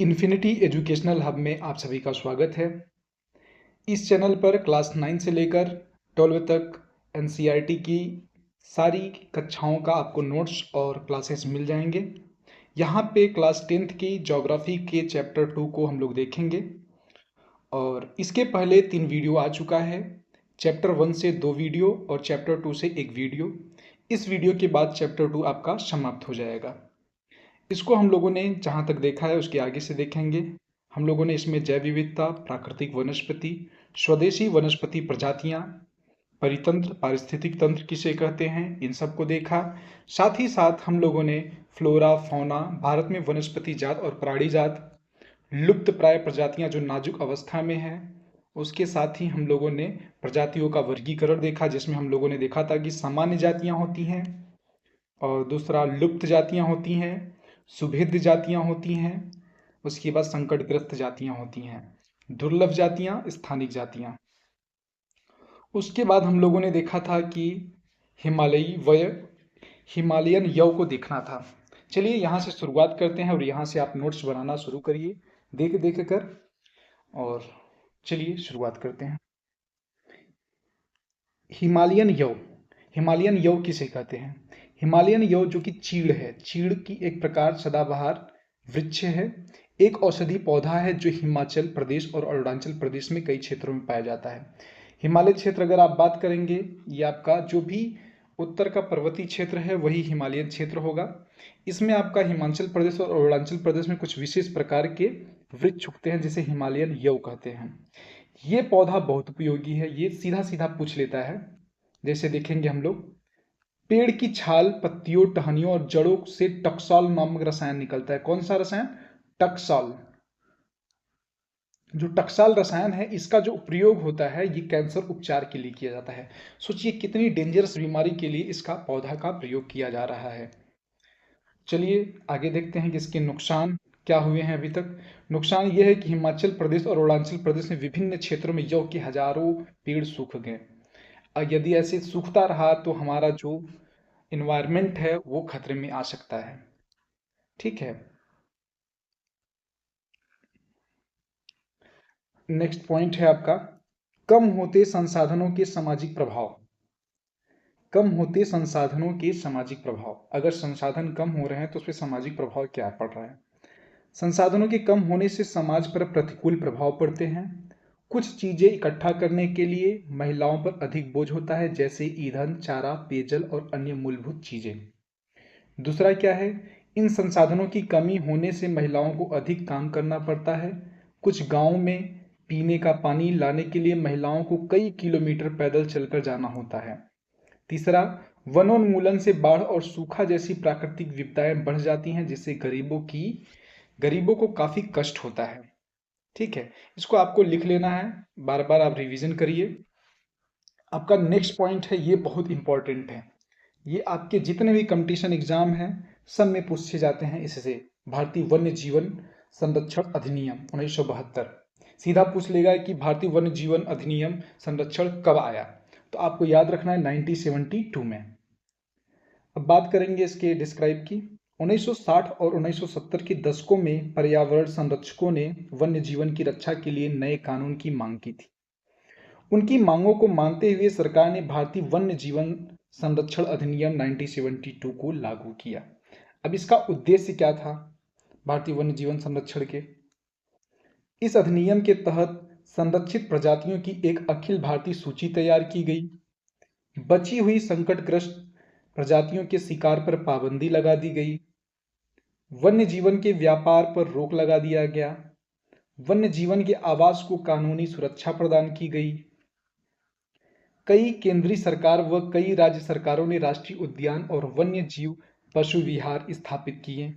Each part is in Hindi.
इन्फिनिटी एजुकेशनल हब में आप सभी का स्वागत है। इस चैनल पर क्लास 9 से लेकर 12 तक एनसीईआरटी की सारी कक्षाओं का आपको नोट्स और क्लासेस मिल जाएंगे। यहाँ पे क्लास 10th की ज्योग्राफी के चैप्टर 2 को हम लोग देखेंगे और इसके पहले 3 वीडियो आ चुका है। चैप्टर 1 से 2 वीडियो और चैप्टर 2 से 1 वीडियो। इस वीडियो के बाद चैप्टर 2 आपका समाप्त हो जाएगा। इसको हम लोगों ने जहाँ तक देखा है उसके आगे से देखेंगे। हम लोगों ने इसमें जैव विविधता, प्राकृतिक वनस्पति, स्वदेशी वनस्पति प्रजातियां, परितंत्र, पारिस्थितिक तंत्र किसे कहते हैं, इन सब को देखा। साथ ही साथ हम लोगों ने फ्लोरा, फौना, भारत में वनस्पति जात और प्राणी जात, लुप्त प्राय प्रजातियां जो नाजुक अवस्था में हैं, उसके साथ ही हम लोगों ने प्रजातियों का वर्गीकरण देखा, जिसमें हम लोगों ने देखा था कि सामान्य जातियां होती हैं और दूसरा लुप्त जातियां होती हैं, सुभेद्य जातियां होती हैं, उसके बाद संकटग्रस्त जातियां होती हैं, दुर्लभ जातियां, स्थानिक जातियां। उसके बाद हम लोगों ने देखा था कि हिमालयन यव को देखना था। चलिए यहाँ से शुरुआत करते हैं और यहाँ से आप नोट्स बनाना शुरू करिए देख देख कर। और चलिए शुरुआत करते हैं। हिमालयन यव, हिमालयन यव किसे कहते हैं? हिमालयन यव जो कि चीड़ है, चीड़ की एक प्रकार सदाबहार वृक्ष है, एक औषधि पौधा है जो हिमाचल प्रदेश और अरुणाचल प्रदेश में कई क्षेत्रों में पाया जाता है। हिमालय क्षेत्र अगर आप बात करेंगे, ये आपका जो भी उत्तर का पर्वतीय क्षेत्र है वही हिमालयन क्षेत्र होगा। इसमें आपका हिमाचल प्रदेश और अरुणाचल प्रदेश में कुछ विशेष प्रकार के वृक्ष उगते हैं जिसे हिमालयन यव कहते हैं। ये पौधा बहुत उपयोगी है, ये सीधा सीधा पूछ लेता है। जैसे देखेंगे हम लोग, पेड़ की छाल, पत्तियों, टहनियों और जड़ों से टक्सॉल नामक रसायन निकलता है। कौन सा रसायन? टक्सॉल। जो टक्साल रसायन है, इसका जो प्रयोग होता है ये कैंसर उपचार के लिए किया जाता है। सोचिए कितनी डेंजरस बीमारी के लिए इसका पौधा का प्रयोग किया जा रहा है। चलिए आगे देखते हैं कि इसके नुकसान क्या हुए हैं अभी तक। नुकसान यह है कि हिमाचल प्रदेश और अरुणाचल प्रदेश में विभिन्न क्षेत्रों में जौ के हजारों पेड़ सूख गए। और यदि ऐसे सूखता रहा तो हमारा जो इन्वायरमेंट है वो खतरे में आ सकता है। ठीक है, नेक्स्ट पॉइंट है आपका, कम होते संसाधनों के सामाजिक प्रभाव। कम होते संसाधनों के सामाजिक प्रभाव, अगर संसाधन कम हो रहे हैं तो उस पर सामाजिक प्रभाव क्या पड़ रहा है? संसाधनों के कम होने से समाज पर प्रतिकूल प्रभाव पड़ते हैं। कुछ चीजें इकट्ठा करने के लिए महिलाओं पर अधिक बोझ होता है, जैसे ईंधन, चारा, पेयजल और अन्य मूलभूत चीजें। दूसरा क्या है, इन संसाधनों की कमी होने से महिलाओं को अधिक काम करना पड़ता है। कुछ गांवों में पीने का पानी लाने के लिए महिलाओं को कई किलोमीटर पैदल चलकर जाना होता है। तीसरा, वनोन्मूलन से बाढ़ और सूखा जैसी प्राकृतिक विपदाएं बढ़ जाती हैं, जिससे गरीबों को काफी कष्ट होता है। ठीक है, इसको आपको लिख लेना है, बार बार आप रिवीजन करिए। आपका नेक्स्ट पॉइंट है, ये बहुत इंपॉर्टेंट है, ये आपके जितने भी कंपटीशन एग्जाम हैं सब में पूछे जाते हैं इससे। भारतीय वन्य जीवन संरक्षण अधिनियम 1972 सीधा पूछ लेगा कि भारतीय वन्य जीवन अधिनियम संरक्षण कब आया, तो आपको याद रखना है 1972 में। अब बात करेंगे इसके डिस्क्राइब की। 1960 और 1970 के दशकों में पर्यावरण संरक्षकों ने वन्य जीवन की रक्षा के लिए नए कानून की मांग की थी। उनकी मांगों को मानते हुए सरकार ने भारतीय वन्य जीवन संरक्षण अधिनियम 1972 को लागू किया। अब इसका उद्देश्य क्या था भारतीय वन्य जीवन संरक्षण के? इस अधिनियम के तहत संरक्षित प्रजातियों की एक अखिल भारतीय सूची तैयार की गई। बची हुई संकटग्रस्त प्रजातियों के शिकार पर पाबंदी लगा दी गई। वन्य जीवन के व्यापार पर रोक लगा दिया गया। वन्य जीवन के आवास को कानूनी सुरक्षा प्रदान की गई। कई केंद्रीय सरकार व कई राज्य सरकारों ने राष्ट्रीय उद्यान और वन्य जीव पशु विहार स्थापित किए।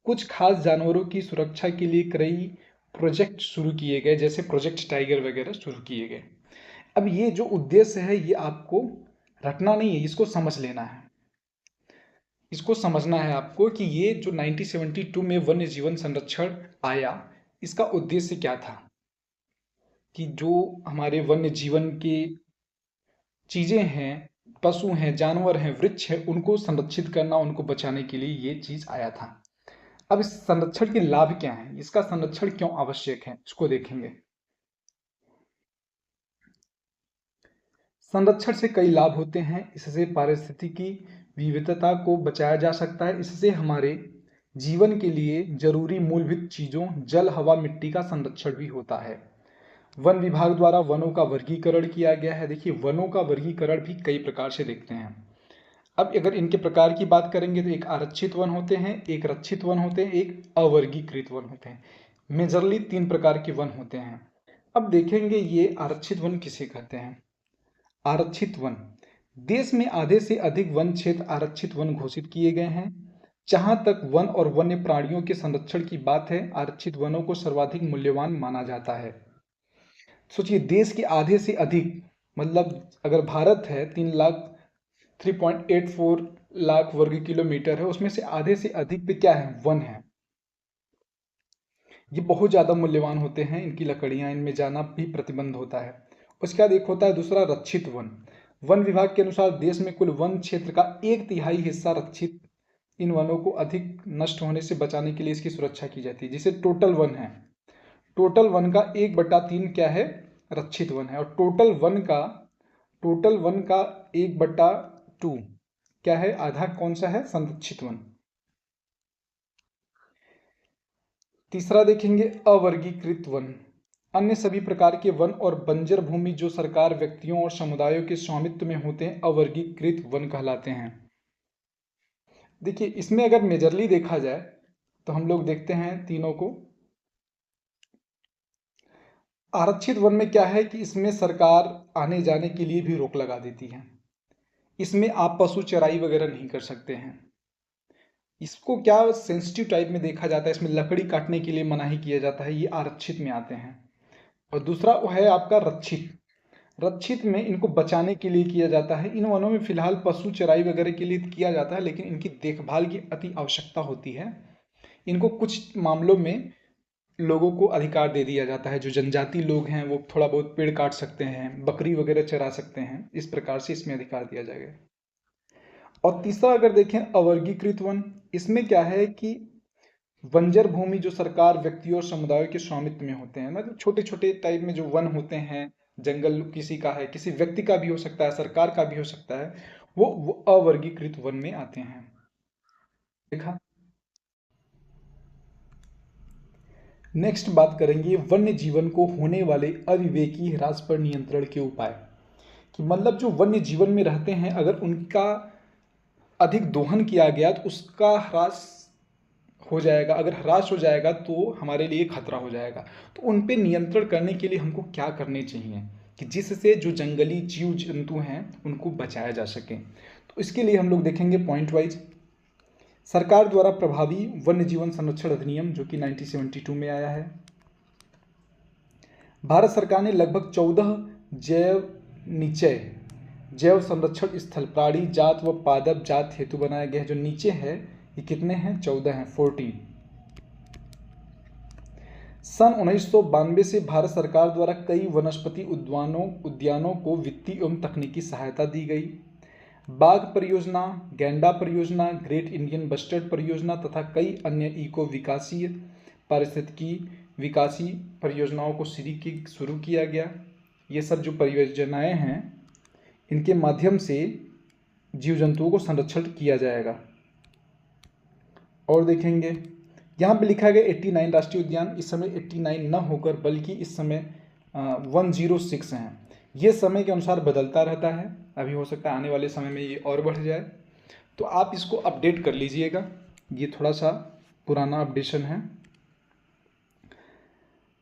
कुछ खास जानवरों की सुरक्षा के लिए कई प्रोजेक्ट शुरू किए गए, जैसे प्रोजेक्ट टाइगर वगैरह शुरू किए गए। अब ये जो उद्देश्य है ये आपको रटना नहीं है, इसको समझ लेना है। इसको समझना है आपको कि ये जो 1972 में वन्य जीवन संरक्षण आया, इसका उद्देश्य क्या था कि जो हमारे वन्य जीवन के चीजें हैं, पशु हैं, जानवर हैं, वृक्ष हैं, उनको संरक्षित करना, उनको बचाने के लिए ये चीज आया था। अब इस संरक्षण के लाभ क्या हैं, इसका संरक्षण क्यों आवश्यक है, इसको देखेंगे। संरक्षण से कई लाभ होते हैं। इससे पारिस्थितिकी विविधता को बचाया जा सकता है। इससे हमारे जीवन के लिए जरूरी मूलभूत चीजों जल, हवा, मिट्टी का संरक्षण भी होता है। वन विभाग द्वारा वनों का वर्गीकरण किया गया है। देखिए, वनों का वर्गीकरण भी कई प्रकार से देखते हैं। अब अगर इनके प्रकार की बात करेंगे तो एक आरक्षित वन होते हैं, एक रक्षित वन होते हैं, एक अवर्गीकृत वन होते हैं। मेजरली 3 प्रकार के वन होते हैं। अब देखेंगे ये आरक्षित वन किसे कहते हैं। आरक्षित वन, देश में आधे से अधिक वन क्षेत्र आरक्षित वन घोषित किए गए हैं। जहां तक वन और वन्य प्राणियों के संरक्षण की बात है, आरक्षित वनों को सर्वाधिक मूल्यवान माना जाता है। सोचिए, देश के आधे से अधिक, मतलब अगर भारत है 3.84 लाख वर्ग किलोमीटर है, उसमें से आधे से अधिक पे क्या है, वन है। ये बहुत ज्यादा मूल्यवान होते हैं, इनकी लकड़ियां, इनमें जाना भी प्रतिबंध होता है। उसके बाद एक होता है दूसरा रक्षित वन। वन विभाग के अनुसार देश में कुल वन क्षेत्र का 1/3 हिस्सा रक्षित। इन वनों को अधिक नष्ट होने से बचाने के लिए इसकी सुरक्षा की जाती है। जिसे टोटल वन है, टोटल वन का 1/3 क्या है, रक्षित वन है। और टोटल वन का 1/2 क्या है, आधा कौन सा है, संरक्षित वन। तीसरा देखेंगे अवर्गीकृत वन। अन्य सभी प्रकार के वन और बंजर भूमि जो सरकार, व्यक्तियों और समुदायों के स्वामित्व में होते हैं, अवर्गीकृत वन कहलाते हैं। देखिए, इसमें अगर मेजरली देखा जाए तो हम लोग देखते हैं तीनों को। आरक्षित वन में क्या है कि इसमें सरकार आने जाने के लिए भी रोक लगा देती है। इसमें आप पशु चराई वगैरह नहीं कर सकते हैं। इसको क्या सेंसिटिव टाइप में देखा जाता है, इसमें लकड़ी काटने के लिए मनाही किया जाता है, ये आरक्षित में आते हैं। और दूसरा वो है आपका रक्षित। रक्षित में इनको बचाने के लिए किया जाता है। इन वनों में फिलहाल पशु चराई वगैरह के लिए किया जाता है, लेकिन इनकी देखभाल की अति आवश्यकता होती है। इनको कुछ मामलों में लोगों को अधिकार दे दिया जाता है। जो जनजाति लोग हैं वो थोड़ा बहुत पेड़ काट सकते हैं, बकरी वगैरह चरा सकते हैं, इस प्रकार से इसमें अधिकार दिया जाएगा। और तीसरा अगर देखें अवर्गीकृत वन, इसमें क्या है कि बंजर भूमि जो सरकार, व्यक्तियों और समुदायों के स्वामित्व में होते हैं, मतलब छोटे छोटे टाइप में जो वन होते हैं, जंगल किसी का है, किसी व्यक्ति का भी हो सकता है, सरकार का भी हो सकता है, वो अवर्गीकृत वन में आते हैं। देखा। नेक्स्ट बात करेंगे वन्य जीवन को होने वाले अविवेकी ह्रास पर नियंत्रण के उपाय। कि मतलब जो वन्य जीवन में रहते हैं, अगर उनका अधिक दोहन किया गया तो उसका ह्रास हो जाएगा। अगर ह्रास हो जाएगा तो हमारे लिए खतरा हो जाएगा। तो उन पे नियंत्रण करने के लिए हमको क्या करने चाहिए कि जिससे जो जंगली जीव जंतु हैं उनको बचाया जा सके। तो इसके लिए हम लोग देखेंगे पॉइंट वाइज। सरकार द्वारा प्रभावी वन्य जीवन संरक्षण अधिनियम जो कि 1972 में आया है। भारत सरकार ने लगभग 14 जैव संरक्षण स्थल प्राणी जात व पादप जात हेतु बनाया गया है। जो नीचे है ये कितने हैं, 14 हैं, 14। सन 1992 से भारत सरकार द्वारा कई वनस्पति उद्यानों को वित्तीय एवं तकनीकी सहायता दी गई। बाघ परियोजना, गैंडा परियोजना, ग्रेट इंडियन बस्टर्ड परियोजना तथा कई अन्य इको विकासीय, पारिस्थितिकी विकासी परियोजनाओं को शुरू किया गया। ये सब जो परियोजनाएं हैं इनके माध्यम से जीव जंतुओं को संरक्षण किया जाएगा। और देखेंगे यहाँ पे लिखा गया 89 राष्ट्रीय उद्यान। इस समय 89 न होकर बल्कि इस समय 106 हैं। ये समय के अनुसार बदलता रहता है, अभी हो सकता है आने वाले समय में ये और बढ़ जाए, तो आप इसको अपडेट कर लीजिएगा। ये थोड़ा सा पुराना अपडेशन है।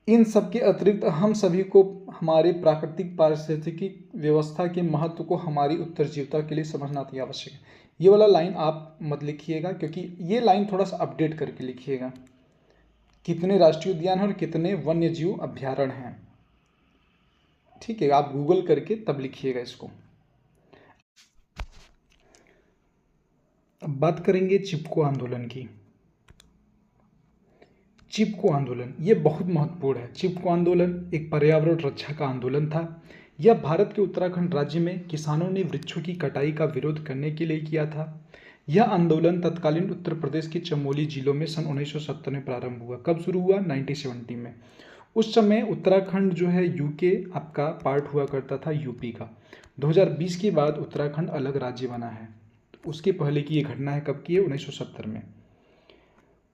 इन सब के अतिरिक्त हम सभी को हमारे प्राकृतिक पारिस्थितिकी व्यवस्था के महत्व को हमारी उत्तरजीविता के लिए समझना अति आवश्यक है। ये वाला लाइन आप मत लिखिएगा, क्योंकि ये लाइन थोड़ा सा अपडेट करके लिखिएगा। कितने राष्ट्रीय उद्यान हैं और कितने वन्य जीव अभ्यारण्य हैं, ठीक है, आप गूगल करके तब लिखिएगा इसको। अब बात करेंगे चिपको आंदोलन की। चिपको आंदोलन ये बहुत महत्वपूर्ण है। चिपको आंदोलन एक पर्यावरण रक्षा का आंदोलन था। यह भारत के उत्तराखंड राज्य में किसानों ने वृक्षों की कटाई का विरोध करने के लिए किया था। यह आंदोलन तत्कालीन उत्तर प्रदेश के चमोली जिलों में सन 1970 में प्रारंभ हुआ। कब शुरू हुआ? 1970 में। उस समय उत्तराखंड जो है यूके आपका पार्ट हुआ करता था यूपी का। 2020 के बाद उत्तराखंड अलग राज्य बना है। उसके पहले की ये घटना है, कब की है? 1970 में।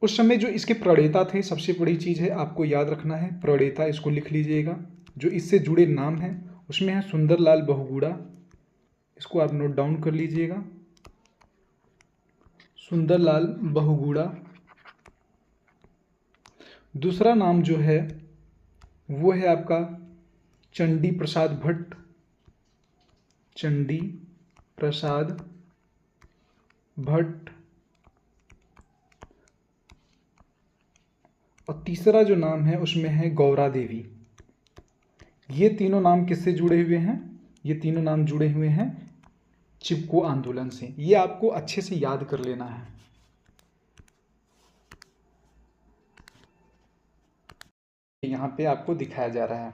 उस समय जो इसके प्रणेता थे, सबसे बड़ी चीज़ है आपको याद रखना है, प्रणेता इसको लिख लीजिएगा। जो इससे जुड़े नाम हैं उसमें है सुंदरलाल बहुगुणा, इसको आप नोट डाउन कर लीजिएगा, सुंदरलाल बहुगुणा। दूसरा नाम जो है वो है आपका चंडी प्रसाद भट्ट, चंडी प्रसाद भट्ट। और तीसरा जो नाम है उसमें है गौरा देवी। ये तीनों नाम किससे जुड़े हुए हैं? ये तीनों नाम जुड़े हुए हैं चिपको आंदोलन से। ये आपको अच्छे से याद कर लेना है। यहाँ पे आपको दिखाया जा रहा है।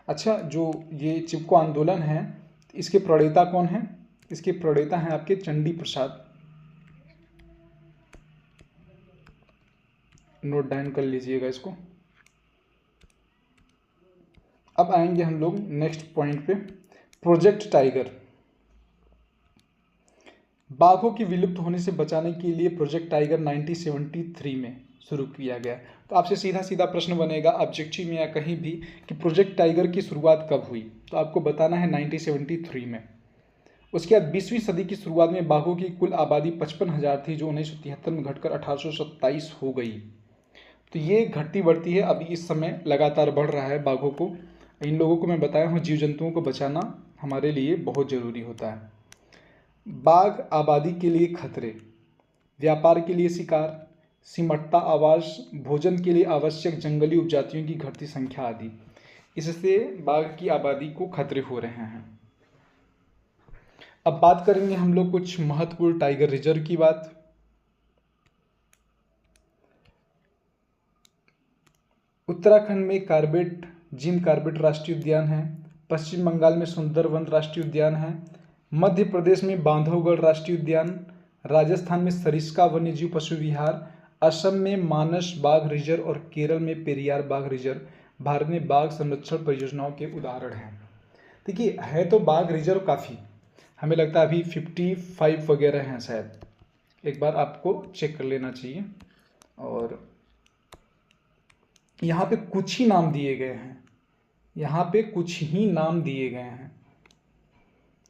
अच्छा, जो ये चिपको आंदोलन है इसके प्रणेता कौन है? इसके प्रणेता हैं आपके चंडी प्रसाद, नोट डाउन कर लीजिएगा इसको। अब आएंगे हम लोग नेक्स्ट पॉइंट पे, प्रोजेक्ट टाइगर। बाघों की विलुप्त होने से बचाने के लिए प्रोजेक्ट टाइगर 1973 में शुरू किया गया। तो आपसे सीधा सीधा प्रश्न बनेगा ऑब्जेक्टिव में या कहीं भी कि प्रोजेक्ट टाइगर की शुरुआत कब हुई, तो आपको बताना है 1973 में। उसके बाद 20वीं सदी की शुरुआत में बाघों की कुल आबादी 55,000 थी, जो 1973 में घटकर 1827 हो गई। तो ये घटती बढ़ती है, अभी इस समय लगातार बढ़ रहा है बाघों को। इन लोगों को मैं बताया हूँ, जीव जंतुओं को बचाना हमारे लिए बहुत ज़रूरी होता है। बाघ आबादी के लिए खतरे, व्यापार के लिए शिकार, सिमटता आवास, भोजन के लिए आवश्यक जंगली उपजातियों की घटती संख्या आदि, इससे बाघ की आबादी को खतरे हो रहे हैं। अब बात करेंगे हम लोग कुछ महत्वपूर्ण टाइगर रिजर्व की बात। उत्तराखंड में कार्बेट, जिम कार्बेट राष्ट्रीय उद्यान है। पश्चिम बंगाल में सुंदरवन राष्ट्रीय उद्यान है। मध्य प्रदेश में बांधवगढ़ राष्ट्रीय उद्यान, राजस्थान में सरिस्का वन्यजीव पशु विहार, असम में मानस बाघ रिजर्व और केरल में पेरियार बाघ रिजर्व भारत में बाघ संरक्षण परियोजनाओं के उदाहरण हैं। देखिए, है तो बाघ रिजर्व काफ़ी, हमें लगता है अभी 55 वगैरह हैं शायद, एक बार आपको चेक कर लेना चाहिए। और यहाँ पे कुछ ही नाम दिए गए हैं, यहाँ पे कुछ ही नाम दिए गए हैं,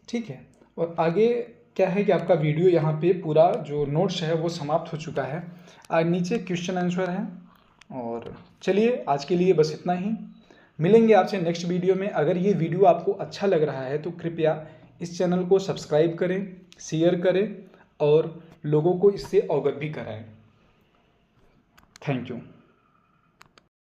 ठीक है। और आगे क्या है कि आपका वीडियो यहाँ पे पूरा जो नोट्स है वो समाप्त हो चुका है। आज नीचे क्वेश्चन आंसर है। और चलिए आज के लिए बस इतना ही, मिलेंगे आपसे नेक्स्ट वीडियो में। अगर ये वीडियो आपको अच्छा लग रहा है तो कृपया इस चैनल को सब्सक्राइब करें, शेयर करें और लोगों को इससे अवगत भी कराएं। Thank you.